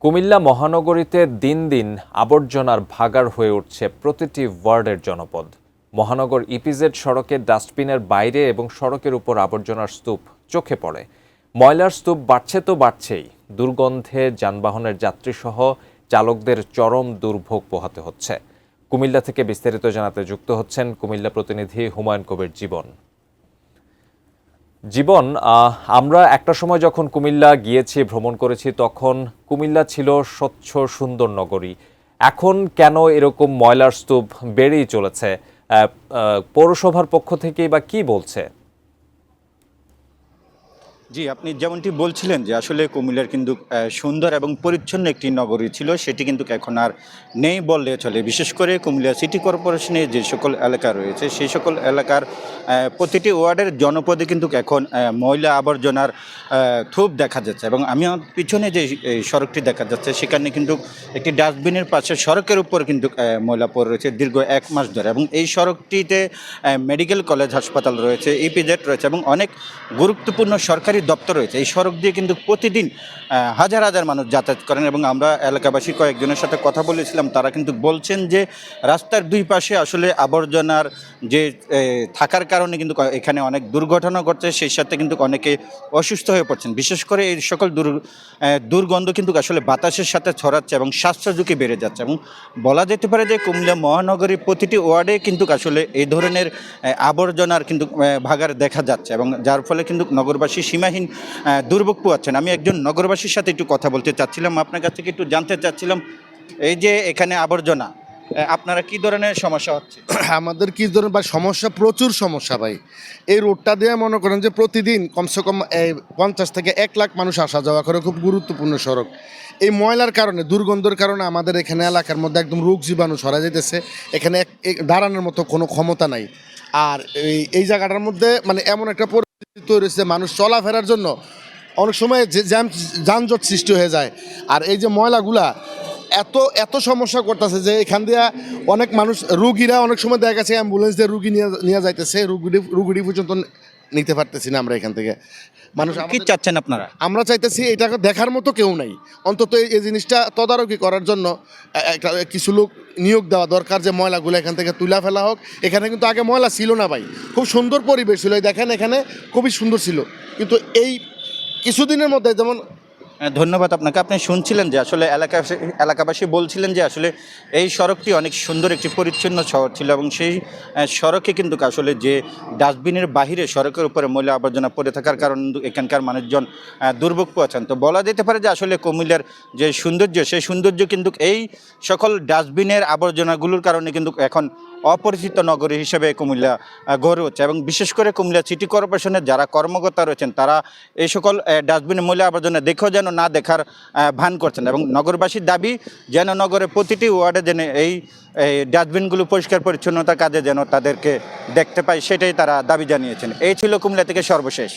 কুমিল্লা মহানগরীতে দিন দিন আবর্জনার ভাগাড় হয়ে উঠছে প্রতিটি ওয়ার্ডের জনপদ। মহানগর ইপিজেড সড়কে ডাস্টবিনের বাইরে এবং সড়কের উপর আবর্জনার স্তূপ চোখে পড়ে। ময়লার স্তূপ বাড়ছে তো বাড়ছেই, দুর্গন্ধে যানবাহনের যাত্রীসহ চালকদের চরম দুর্ভোগ পোহাতে হচ্ছে। কুমিল্লা থেকে বিস্তারিত জানাতে যুক্ত হচ্ছেন কুমিল্লা প্রতিনিধি হুমায়ুন কবির জীবন। জীবন, আমরা একটা সময় যখন কুমিল্লা গিয়েছি, ভ্রমণ করেছি, তখন কুমিল্লা ছিল স্বচ্ছ সুন্দর নগরী। এখন কেন এরকম ময়লার স্তূপ বেড়েই চলেছে? পৌরসভার পক্ষ থেকেই বা কি বলছে? জি, আপনি যেমনটি বলছিলেন যে আসলে কুমিল্লার কিন্তু সুন্দর এবং পরিচ্ছন্ন একটি নগরী ছিল, সেটি কিন্তু এখন আর নেই বললে চলে। বিশেষ করে কুমিল্লা সিটি কর্পোরেশনে যে সকল এলাকা রয়েছে সেই সকল এলাকার প্রতিটি ওয়ার্ডের জনপদে কিন্তু এখন ময়লা আবর্জনার থুপ দেখা যাচ্ছে। এবং আমি আমার পিছনে যে সড়কটি দেখা যাচ্ছে সেখানে কিন্তু একটি ডাস্টবিনের পাশে সড়কের উপর কিন্তু ময়লা পড়ে রয়েছে দীর্ঘ 1 মাস ধরে। এবং এই সড়কটিতে মেডিকেল কলেজ হাসপাতাল রয়েছে, ইপিজেড রয়েছে এবং অনেক গুরুত্বপূর্ণ সরকারি দপ্তর রয়েছে। এই সড়ক দিয়ে কিন্তু প্রতিদিন হাজার হাজার মানুষ যাতায়াত করেন। এবং আমরা এলাকাবাসী কয়েকজনের সাথে কথা বলেছিলাম, তারা কিন্তু বলছেন যে রাস্তার দুই পাশে আসলে আবর্জনার যে থাকার কারণে কিন্তু এখানে অনেক দুর্ঘটনা ঘটছে, সেই সাথে কিন্তু অনেকে অসুস্থ হয়ে পড়ছেন। বিশেষ করে এই সকল দুর্গন্ধ কিন্তু আসলে বাতাসের সাথে ছড়াচ্ছে এবং স্বাস্থ্য ঝুঁকি বেড়ে যাচ্ছে। এবং বলা যেতে পারে যে কুমিল্লা মহানগরীর প্রতিটি ওয়ার্ডে কিন্তু আসলে এই ধরনের আবর্জনার কিন্তু ভাগাড় দেখা যাচ্ছে এবং যার ফলে কিন্তু নগরবাসী সীমাহীন দুর্ভোগ পোয়াচ্ছেন। আমি একজন নগরবাসীর সাথে একটু কথা বলতে চাচ্ছিলাম, আপনার কাছ থেকে একটু জানতে চাচ্ছিলাম, এই যে এখানে আবর্জনা, আপনারা কি ধরনের সমস্যা হচ্ছে? আমাদের কি ধরনের ভাই সমস্যা, প্রচুর সমস্যা ভাই। এই রোডটা দিয়ে মনে করেন যে প্রতিদিন কমসে কম 50 থেকে 1 লাখ মানুষ আসা যাওয়া করে, খুব গুরুত্বপূর্ণ সড়ক। এই ময়লার কারণে, দুর্গন্ধের কারণে আমাদের এখানে এলাকার মধ্যে একদম রোগ জীবাণু ছড়া যেতেছে। এখানে দাঁড়ানোর মতো কোনো ক্ষমতা নাই। আর এই জায়গাটার মধ্যে মানে এমন একটা পরিস্থিতি তৈরি হয়েছে, মানুষ চলাফেরার জন্য অনেক সময় যানজট সৃষ্টি হয়ে যায়। আর এই যে ময়লাগুলা এত এত সমস্যা করতেছে যে এখান দিয়ে অনেক মানুষ, রুগীরা অনেক সময় দেখা গেছে অ্যাম্বুলেন্স দিয়ে রুগী নিয়ে যাইতেছে, রুগীটি পর্যন্ত নিতে পারতেছি না আমরা এখান থেকে। মানুষ কি চাচ্ছেন আপনারা? আমরা চাইতেছি এটাকে দেখার মতো কেউ নাই, অন্তত এই জিনিসটা তদারকি করার জন্য কিছু লোক নিয়োগ দেওয়া দরকার, যে ময়লাগুলো এখান থেকে তুলে ফেলা হোক। এখানে কিন্তু আগে ময়লা ছিল না ভাই, খুব সুন্দর পরিবেশ ছিল, দেখেন এখানে খুবই সুন্দর ছিল, কিন্তু এই কিছুদিনের মধ্যে যেমন। ধন্যবাদ আপনাকে। আপনি শুনছিলেন যে আসলে এলাকাবাসী বলছিলেন যে আসলে এই সড়কটি অনেক সুন্দর একটি পরিচ্ছন্ন শহর ছিল এবং সেই সড়কে কিন্তু আসলে যে ডাস্টবিনের বাহিরে সড়কের উপরে ময়লা আবর্জনা পড়ে থাকার কারণে এখানকার মানুষজন দুর্ভোগ পোয়াচ্ছেন। তো বলা যেতে পারে যে আসলে কুমিল্লার যে সৌন্দর্য, সেই সৌন্দর্য কিন্তু এই সকল ডাস্টবিনের আবর্জনাগুলোর কারণে কিন্তু এখন অপরিচিত নগরী হিসেবে কুমিল্লা গড়ে উঠছে। এবং বিশেষ করে কুমিল্লা সিটি কর্পোরেশনের যারা কর্মকর্তা রয়েছেন, তারা এই সকল ডাস্টবিনে ময়লা আবর্জনা দেখেও যেন না দেখার ভান করছেন। এবং নগরবাসীর দাবি যেন নগরের প্রতিটি ওয়ার্ডে যেন এই ডাস্টবিনগুলো পরিষ্কার পরিচ্ছন্নতার কাজে যেন তাদেরকে দেখতে পায়, সেটাই তারা দাবি জানিয়েছেন। এই ছিল কুমিল্লা থেকে সর্বশেষ।